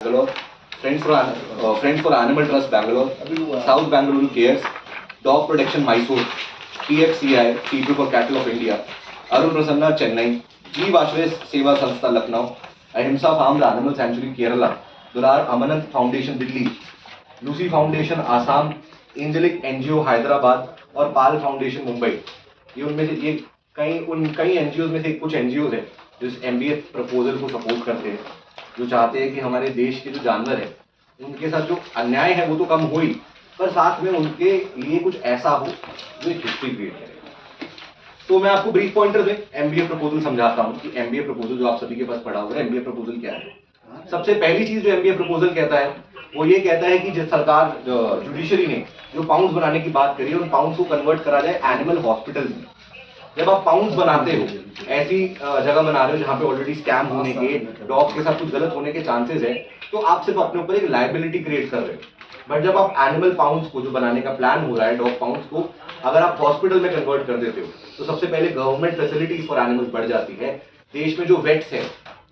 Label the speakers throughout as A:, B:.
A: Bangalore, Friends for Animal Trust Bangalore, South Bangalore Cares, Dog Protection Mysore, PFCI, People for Cattle of India, Arun Prasanna Chennai, Jeev Ashray Seva Sanstha Lucknow, Ahimsa Farms Animal Sanctuary Kerala, Durar Amanant Foundation Delhi, Lucy foundation Assam, Angelic NGO Hyderabad और Pal foundation Mumbai. ये उनमें से ये कई NGO में से कुछ NGO हैं जो इस एमबीए प्रपोजल को सपोर्ट करते हैं, जो चाहते हैं कि हमारे देश के जो जानवर हैं उनके साथ जो अन्याय है वो तो कम हो ही, पर साथ में उनके लिए कुछ ऐसा हो जो एक हिस्ट्री क्रिएट करे। तो मैं आपको ब्रीफ पॉइंटर में एमबीए प्रपोजल समझाता हूँ कि एमबीए प्रपोजल जो आप सभी के पास पढ़ा होगा, एमबीए प्रपोजल क्या है। सबसे पहली चीज जो एमबीए प्रपोजल कहता है वो ये कहता है कि जिस सरकार जुडिशरी ने जो पाउंड्स बनाने की बात करी है, उन पाउंड्स को कन्वर्ट करा जाए एनिमल हॉस्पिटल्स में। जब आप पाउंड्स बनाते हो, ऐसी जगह बना रहे हो जहाँ पे ऑलरेडी स्कैम होने के, डॉग्स के साथ कुछ गलत होने के चांसेस है, तो आप सिर्फ अपने ऊपर एक लायबिलिटी क्रिएट कर रहे हो। बट जब आप एनिमल पाउंड्स को जो बनाने का प्लान हो रहा है, डॉग पाउंड्स को अगर आप हॉस्पिटल में कन्वर्ट कर देते हो, तो सबसे पहले गवर्नमेंट फैसिलिटीज फॉर एनिमल्स बढ़ जाती है। देश में जो वेट्स है,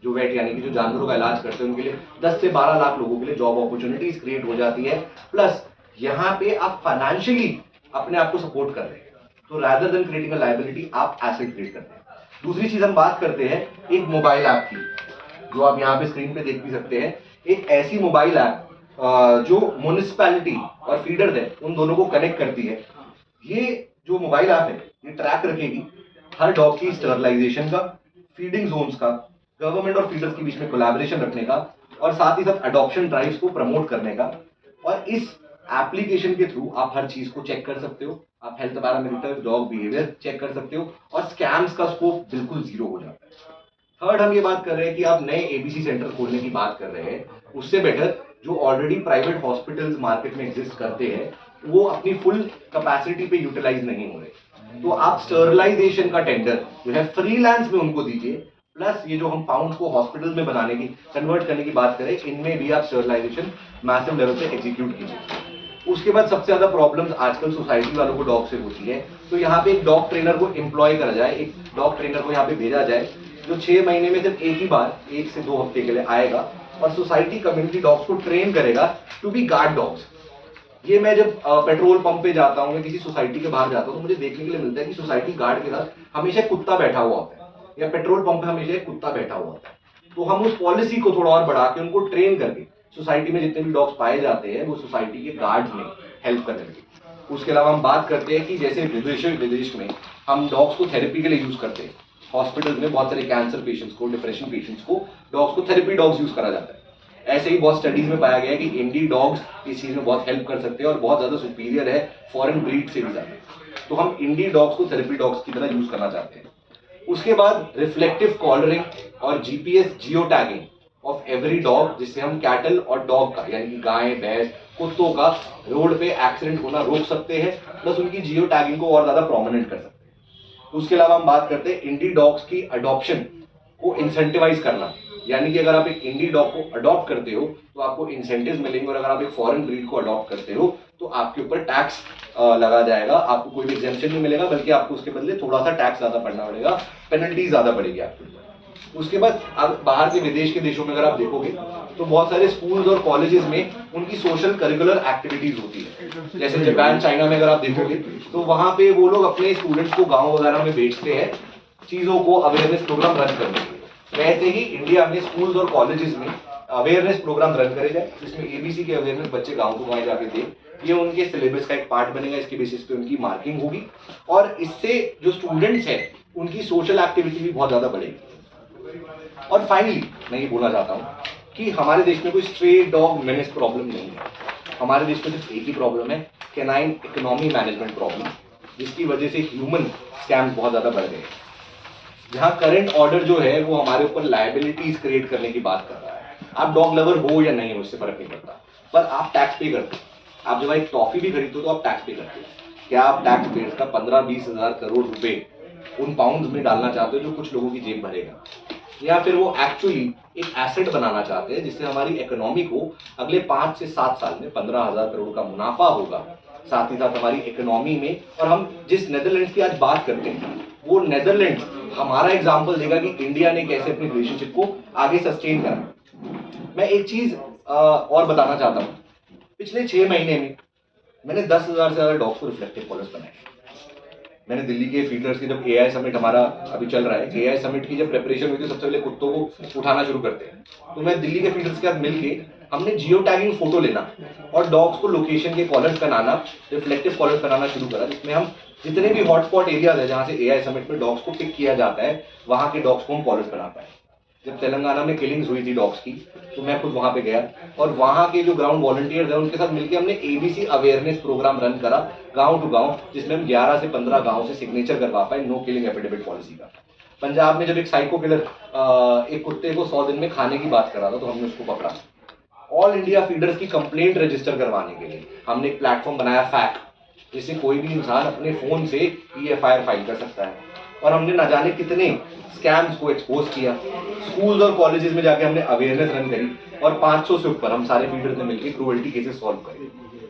A: जो वेट यानी कि जो जानवरों का इलाज करते हैं, उनके लिए 10 से 12 लाख लोगों के लिए जॉब अपॉर्चुनिटीज क्रिएट हो जाती है। प्लस यहाँ पे आप फाइनेंशियली अपने आप को सपोर्ट कर रहे हैं, तो rather than creating a liability आप एसेट क्रिएट करते हैं। दूसरी चीज हम बात करते हैं एक मोबाइल ऐप की, जो आप यहाँ पे स्क्रीन पे देख भी सकते हैं। एक ऐसी मोबाइल ऐप जो म्युनिसिपैलिटी और फीडर है उन दोनों को कनेक्ट करती है। ये जो मोबाइल ऐप है ये ट्रैक रखेगी हर डॉग की स्टरलाइजेशन का, फीडिंग जोन्स का, गवर्नमेंट और फीडर्स के बीच में कोलैबोरेशन रखने का, और साथ ही साथ अडॉप्शन ड्राइव्स को प्रमोट करने का। और इस एप्लीकेशन के थ्रू आप हर चीज को चेक कर सकते हो, आप health parameter, dog behaviour check कर सकते हो, और स्कैम्स का स्कोप बिल्कुल जीरो हो जाता है। थर्ड, हम ये बात कर रहे हैं कि आप नए एबीसी सेंटर खोलने की बात कर रहे हैं, उससे बेटर जो ऑलरेडी प्राइवेट हॉस्पिटल्स मार्केट में एग्जिस्ट करते हैं वो अपनी फुल कैपेसिटी पे यूटिलाइज नहीं हो रहे, तो आप स्टरलाइजेशन का टेंडर जो है फ्रीलांस में उनको दीजिए। प्लस ये जो हम पाउंड्स को हॉस्पिटल में बनाने की, कन्वर्ट करने की बात करें, इनमें भी आप स्टरलाइजेशन मैसिव लेवल पे एग्जीक्यूट कीजिए। उसके बाद सबसे ज्यादा प्रॉब्लम्स आजकल सोसाइटी वालों को डॉग से होती है, तो यहाँ पे एक डॉग ट्रेनर को एम्प्लॉय करा जाए, एक डॉग ट्रेनर को यहाँ पे भेजा जाए जो 6 महीने में सिर्फ एक ही बार 1 से 2 हफ्ते के लिए आएगा और सोसाइटी कम्युनिटी डॉग्स को ट्रेन करेगा टू बी गार्ड डॉग्स। ये मैं जब पेट्रोल पंप पे जाता हूँ या किसी सोसाइटी के बाहर जाता हूँ तो मुझे देखने के लिए मिलता है कि सोसाइटी गार्ड के साथ हमेशा कुत्ता बैठा हुआ होता है, या पेट्रोल पंप पे हमेशा एक कुत्ता बैठा हुआ होता है। तो हम उस पॉलिसी को थोड़ा और बढ़ा के उनको ट्रेन करके सोसाइटी में जितने भी डॉग्स पाए जाते हैं वो सोसाइटी के गार्ड्स में हेल्प करने लगे। उसके अलावा हम बात करते हैं कि जैसे विदेश में हम डॉग्स को थेरेपी के लिए यूज करते हैं, हॉस्पिटल्स में बहुत सारे कैंसर पेशेंट्स को, डिप्रेशन पेशेंट्स को डॉग्स को थेरेपी डॉग्स यूज करा जाता है। ऐसे ही बहुत स्टडीज में पाया गया है कि इंडी डॉग्स इस चीज में बहुत हेल्प कर सकते हैं और बहुत ज्यादा सुपीरियर है फॉरेन ब्रीड से भी ज्यादा। तो हम इंडी डॉग्स को थेरेपी डॉग्स की तरह यूज करना चाहते हैं। उसके बाद रिफ्लेक्टिव कॉलरिंग और GPS geo tagging of every dog, जिससे हम कैटल और डॉग का यानी कि गाय, भैंस, कुत्तों का रोड पे एक्सीडेंट होना रोक सकते हैं, प्लस उनकी जियो टैगिंग को और ज्यादा प्रोमिनेंट कर सकते हैं। उसके अलावा हम बात करते हैं इंडी डॉग्स की अडॉप्शन को इंसेंटिवाइज करना, यानी कि अगर आप एक इंडी डॉग को अडॉप्ट करते हो तो आपको इंसेंटिव्स मिलेंगे, और अगर आप एक फॉरेन ब्रीड को अडॉप्ट करते हो तो आपके ऊपर टैक्स लगा जाएगा, आपको कोई भी एग्जेम्पशन नहीं मिलेगा, बल्कि आपको उसके बदले थोड़ा सा टैक्स ज्यादा पड़ना पड़ेगा, पेनल्टी ज्यादा पड़ेगी आपके ऊपर। उसके बाद अब बाहर के विदेश के देशों में अगर आप देखोगे तो बहुत सारे स्कूल्स और कॉलेजेस में उनकी सोशल करिकुलर एक्टिविटीज होती है। जैसे जापान, चाइना में अगर आप देखोगे तो वहां पे वो लोग अपने स्टूडेंट्स को गाँव वगैरह में भेजते हैं चीजों को अवेयरनेस प्रोग्राम रन करने के लिए। वैसे ही इंडिया में स्कूल्स और कॉलेजेस में अवेयरनेस प्रोग्राम रन करे जाए, जिसमें एबीसी के अवेयरनेस बच्चे गाँव को गाँव जाके दे, ये उनके सिलेबस का एक पार्ट बनेगा, इसके बेसिस पे उनकी मार्किंग होगी, और इससे जो स्टूडेंट्स हैं उनकी सोशल एक्टिविटी भी बहुत ज्यादा बढ़ेगी। और फाइनली मैं ये बोलना चाहता हूँ कि हमारे देश में कोई स्ट्रे डॉग मेनेस प्रॉब्लम नहीं है। हमारे देश में सिर्फ एक ही प्रॉब्लम है, कैनाइन इकोनॉमी मैनेजमेंट प्रॉब्लम, जिसकी वजह से ह्यूमन स्कैम्स बहुत ज्यादा बढ़ गए हैं। जहाँ करंट ऑर्डर जो है वो हमारे ऊपर लायबिलिटीज क्रिएट करने की बात कर रहा है। आप डॉग लवर हो या नहीं हो उससे फर्क नहीं पड़ता, पर आप टैक्स पे करते हो। आप जब एक टॉफी भी खरीदते हो तो आप टैक्स पे करते हो। क्या आप टैक्स पेड का 15-20 हजार करोड़ रुपए उन पाउंड्स में डालना चाहते हो जो कुछ लोगों की जेब भरेगा, या फिर वो एक्चुअली एक एसेट बनाना चाहते हैं जिससे हमारी इकोनॉमी को अगले 5 से 7 साल में 15,000 करोड़ का मुनाफा होगा, साथ ही साथ हमारी इकोनॉमी में। और हम जिस नेदरलैंड्स की आज बात करते हैं वो नेदरलैंड्स हमारा एग्जाम्पल देगा कि इंडिया ने कैसे अपनी रिलेशनशिप को आगे सस्टेन करा। मैं एक चीज और बताना चाहता हूँ, पिछले 6 महीने में मैंने 10,000 से ज़्यादा डॉग्स को रिफ्लेक्टिव कॉलर्स बनाए। मैंने दिल्ली के फीडर्स की जब एआई समिट हमारा अभी चल रहा है, एआई समिट की जब प्रेपरेशन हुई थी, सबसे पहले कुत्तों को उठाना शुरू करते हैं, तो मैं दिल्ली के फीडर्स के साथ मिलके हमने जियो टैगिंग फोटो लेना और डॉग्स को लोकेशन के कॉलर्स बनाना, रिफ्लेक्टिव कॉलर्स बनाना शुरू करा, जिसमें हम जितने भी हॉटस्पॉट एरियाज है जहाँ से एआई समिट में डॉग्स को पिक किया जाता है, वहाँ के डॉग्स को हम कॉलर्स बना पाए। जब तेलंगाना में किलिंग्स हुई थी डॉग्स की, तो मैं खुद वहाँ पे गया और वहाँ के जो ग्राउंड वॉलंटियर्स हैं उनके साथ मिलकर हमने एबीसी अवेयरनेस प्रोग्राम रन करा गांव टू गांव, जिसमें हम 11 से 15 गांव से सिग्नेचर करवा पाए नो किलिंग एफिडेविट पॉलिसी का। पंजाब में जब एक साइको किलर एक कुत्ते को 100 दिन में खाने की बात कर रहा था, तो हमने उसको पकड़ा। ऑल इंडिया फीडर्स की कंप्लेंट रजिस्टर करवाने के लिए हमने एक प्लेटफॉर्म बनाया फैक्ट, जिससे कोई भी इंसान अपने फोन से एफआईआर फाइल कर सकता है। और हमने ना जाने कितने स्कैम्स को एक्सपोज किया। स्कूल्स और कॉलेजेस में जाके हमने अवेयरनेस रन करी और 500 से ऊपर हम सारे फीडर्स ने मिलकर क्रूअल्टी केसेस सॉल्व करे।